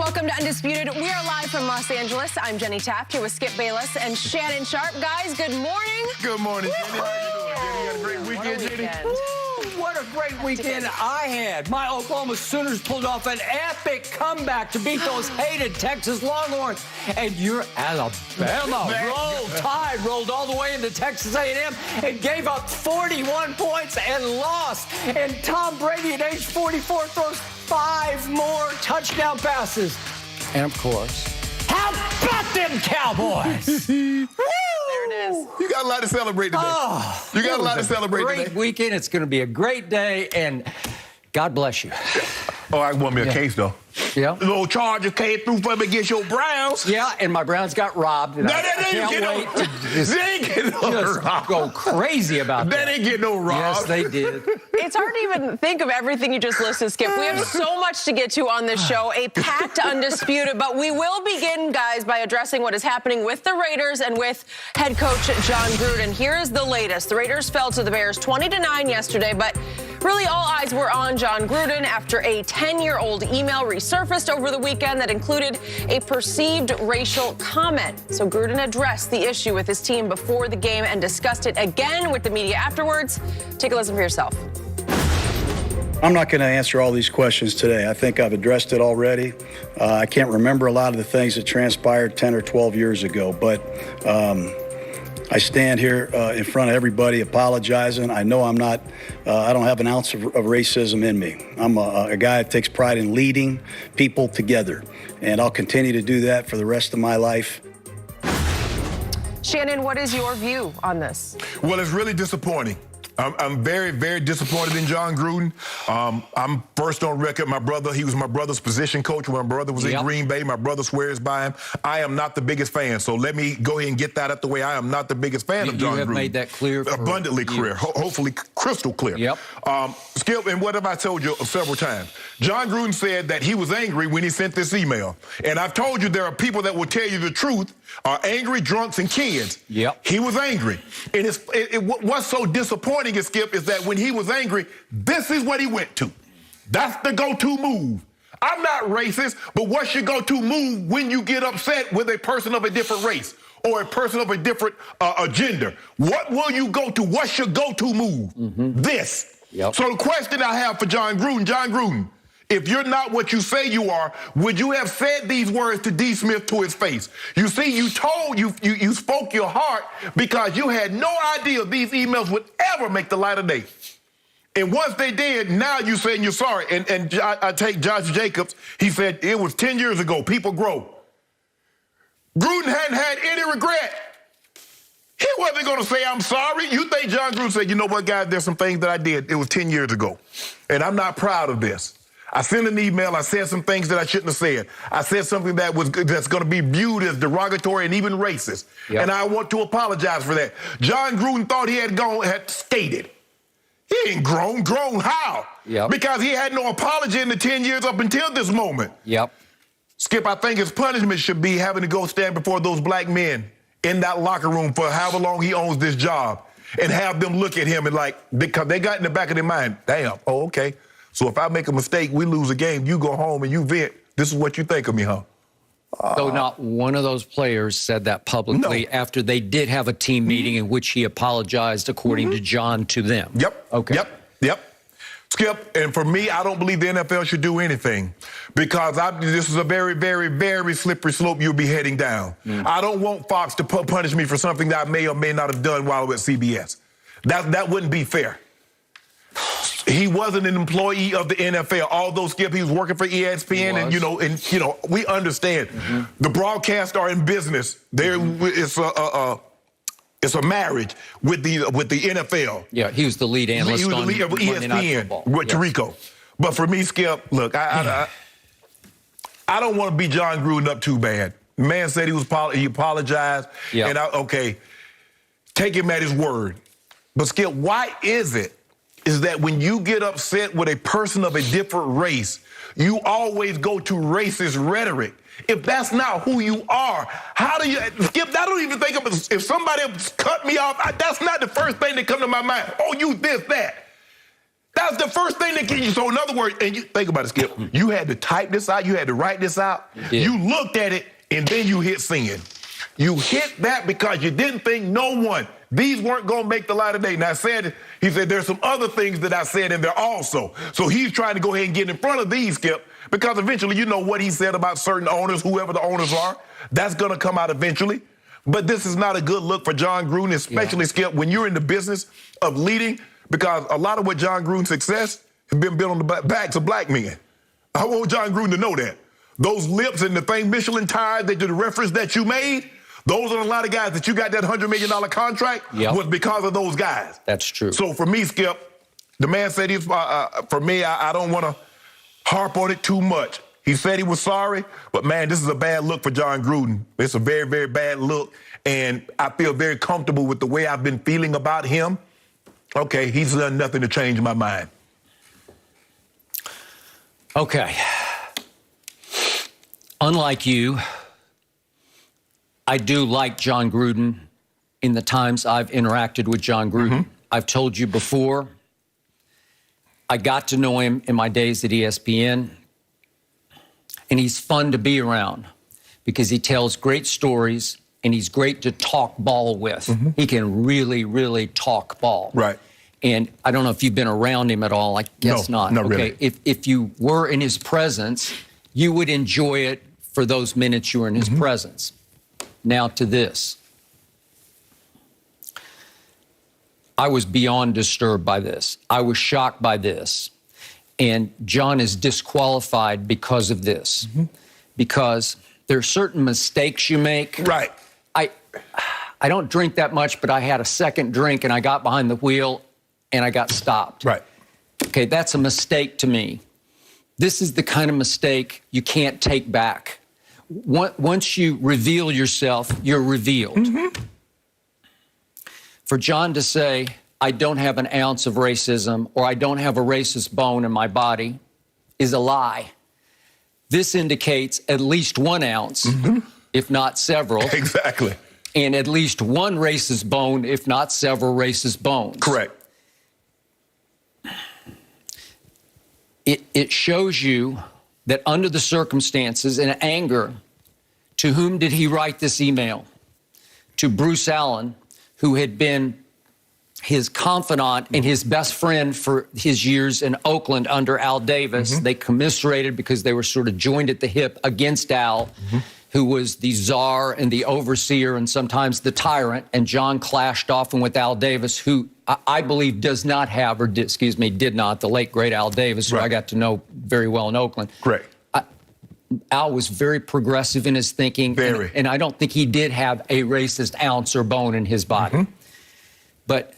Welcome to Undisputed. We are live from Los Angeles. I'm Jenny Taft here with Skip Bayless and Shannon Sharp. Guys, good morning. Good morning, Jenny. How you doing, Jenny? You had a great weekend, Jenny? What a great weekend I had. My Oklahoma Sooners pulled off an epic comeback to beat those hated Texas Longhorns. And your Alabama rolled all the way into Texas A&M and gave up 41 points and lost. And Tom Brady at age 44 throws 5 more touchdown passes. And of course, how about them Cowboys? There it is. You got a lot to celebrate today. You got a lot to celebrate today. Great weekend. It's going to be a great day, and God bless you. Oh, I want me a case, though. Yeah. The little Chargers came through for me against your Browns. Yeah, and my Browns got robbed. And No, I they didn't can't get wait no. to just They ain't get no robbed. go crazy about They that. didn't get no robbed. Yes, they did. It's hard to even think of everything you just listed, Skip. We have so much to get to on this show, a packed Undisputed, but we will begin, guys, by addressing what is happening with the Raiders and with head coach John Gruden. Here is the latest. The Raiders fell to the Bears 20-9 yesterday, but really all eyes were on John Gruden after a 10-year-old email resurfaced over the weekend that included a perceived racial comment. So Gruden addressed the issue with his team before the game and discussed it again with the media afterwards. Take a listen for yourself. I'm not going to answer all these questions today. I think I've addressed it already. I can't remember a lot of the things that transpired 10 or 12 years ago, but I stand here in front of everybody apologizing. I know I'm not, I don't have an ounce of racism in me. I'm a guy that takes pride in leading people together, and I'll continue to do that for the rest of my life. Shannon, what is your view on this? Well, it's really disappointing. I'm very, very disappointed in John Gruden. I'm first on record. My brother, he was my brother's position coach when my brother was in Green Bay. My brother swears by him. I am not the biggest fan, so let me go ahead and get that out the way. I am not the biggest fan of John Gruden. You have made that clear. Abundantly clear. Hopefully crystal clear. Yep. Skip, and what have I told you several times? John Gruden said that he was angry when he sent this email. And I've told you there are people that will tell you the truth, are angry drunks and kids. Yep. He was angry. And what's so disappointing, Skip, is that when he was angry, this is what he went to. That's the go-to move. I'm not racist, but what's your go-to move when you get upset with a person of a different race or a person of a different gender? What will you go to? What's your go-to move? This. Yep. So the question I have for John Gruden, if you're not what you say you are, would you have said these words to D. Smith to his face? You see, you spoke your heart because you had no idea these emails would ever make the light of day. And once they did, now you're saying you're sorry. And I take Josh Jacobs. He said it was 10 years ago. People grow. Gruden hadn't had any regret. He wasn't going to say, I'm sorry. You think John Gruden said, you know what, guys, there's some things that I did. It was 10 years ago. And I'm not proud of this. I sent an email. I said some things that I shouldn't have said. I said something that's going to be viewed as derogatory and even racist. Yep. And I want to apologize for that. John Gruden thought he had skated. He ain't grown. Grown how? Yep. Because he had no apology in the 10 years up until this moment. Yep. Skip, I think his punishment should be having to go stand before those black men in that locker room for however long he owns this job and have them look at him and because they got in the back of their mind, damn, oh, okay. So if I make a mistake, we lose a game, you go home and you vent. This is what you think of me, huh? Though not one of those players said that publicly after they did have a team meeting in which he apologized, according to John, to them. Yep. Okay. Yep. Skip, and for me, I don't believe the NFL should do anything because this is a very, very, very slippery slope you'll be heading down. I don't want Fox to punish me for something that I may or may not have done while I was at CBS. That wouldn't be fair. He wasn't an employee of the NFL, although, Skip, he was working for ESPN, and we understand. The broadcasts are in business. It's a marriage with the NFL. Yeah, he was the lead analyst. He was the lead of ESPN with Tirico. But for me, Skip, look, I don't want to beat John Gruden up too bad. The man said he apologized, and take him at his word. But Skip, why is that when you get upset with a person of a different race, you always go to racist rhetoric? If that's not who you are, how do you, Skip, I don't even think of it. If somebody cut me off, that's not the first thing that comes to my mind. Oh, you this, that. That's the first thing that gets you. So in other words, and you think about it, Skip, you had to type this out, you had to write this out. You looked at it, and then you hit send. You hit that because you didn't think these weren't going to make the light of day. Now, he said, there's some other things that I said in there also. So he's trying to go ahead and get in front of these, Skip, because eventually you know what he said about certain owners, whoever the owners are. That's going to come out eventually. But this is not a good look for John Gruden, especially, Skip, when you're in the business of leading, because a lot of what John Gruden's success has been built on the backs of black men. I want John Gruden to know that. Those lips and the thing Michelin tires, the reference that you made, those are a lot of guys that you got that $100 million contract was because of those guys. That's true. So for me, Skip, the man said he's, for me, I don't want to harp on it too much. He said he was sorry, but man, this is a bad look for John Gruden. It's a very, very bad look, and I feel very comfortable with the way I've been feeling about him. Okay, he's done nothing to change my mind. Okay. Unlike you, I do like John Gruden in the times I've interacted with John Gruden. I've told you before, I got to know him in my days at ESPN, and he's fun to be around because he tells great stories and he's great to talk ball with. He can really, really talk ball. Right. And I don't know if you've been around him at all. I guess not. Not okay. Really. If you were in his presence, you would enjoy it for those minutes you were in his presence. Now to this. I was beyond disturbed by this. I was shocked by this. And John is disqualified because of this. Because there are certain mistakes you make. Right. I don't drink that much, but I had a second drink and I got behind the wheel and I got stopped. Right. Okay, that's a mistake to me. This is the kind of mistake you can't take back. Once you reveal yourself, you're revealed. For John to say, I don't have an ounce of racism or I don't have a racist bone in my body is a lie. This indicates at least 1 ounce, if not several. Exactly. And at least one racist bone, if not several racist bones. Correct. It shows you that under the circumstances and anger, to whom did he write this email? To Bruce Allen, who had been his confidant and his best friend for his years in Oakland under Al Davis. They commiserated because they were sort of joined at the hip against Al, who was the czar and the overseer and sometimes the tyrant. And John clashed often with Al Davis, who I believe does not have, or did not, the late, great Al Davis, who I got to know very well in Oakland. Correct. Al was very progressive in his thinking. Very. And I don't think he did have a racist ounce or bone in his body. But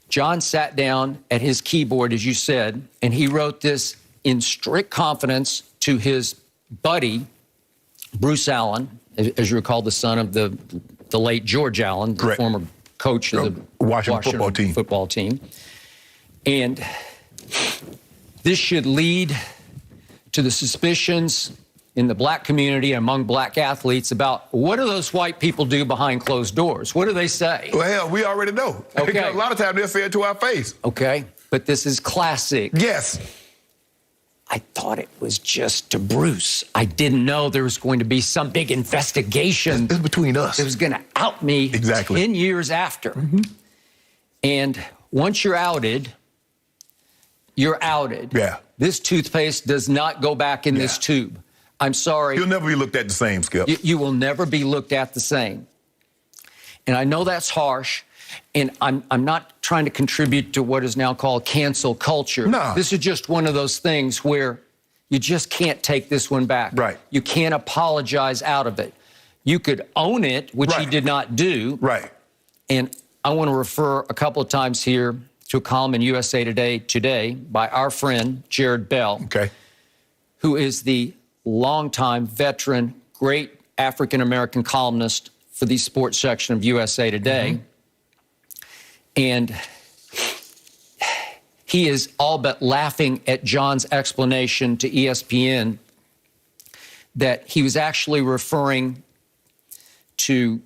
John sat down at his keyboard, as you said, and he wrote this in strict confidence to his buddy, Bruce Allen, as you recall, the son of the late George Allen, the former coach of the Washington football team. And this should lead to the suspicions in the black community among black athletes about what do those white people do behind closed doors? What do they say? Well, hell, we already know. Okay. A lot of times they'll say it to our face. Okay, but this is classic. Yes. I thought it was just to Bruce. I didn't know there was going to be some big investigation. It's between us. It was going to out me 10 years after. And once you're outed, you're outed. Yeah. This toothpaste does not go back in this tube. I'm sorry. You'll never be looked at the same, Skip. You will never be looked at the same. And I know that's harsh, and I'm not trying to contribute to what is now called cancel culture. No. This is just one of those things where you just can't take this one back. Right. You can't apologize out of it. You could own it, which he did not do. Right. And I want to refer a couple of times here to a column in USA Today by our friend Jared Bell, who is the longtime veteran, great African-American columnist for the sports section of USA Today. And he is all but laughing at John's explanation to ESPN that he was actually referring to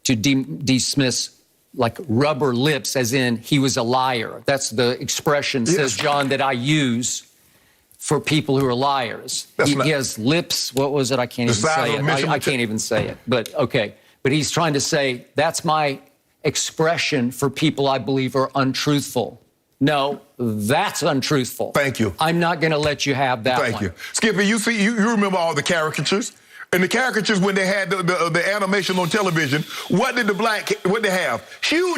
dismiss like rubber lips, as in he was a liar. That's the expression, says John, that I use for people who are liars. He has lips. What was it? I can't even say it. I can't even say it. But okay. But he's trying to say that's my expression for people I believe are untruthful. No, that's untruthful. Thank you. I'm not going to let you have that Thank you. Skippy, you remember all the caricatures? And the caricatures, when they had the animation on television, what did they have? Huge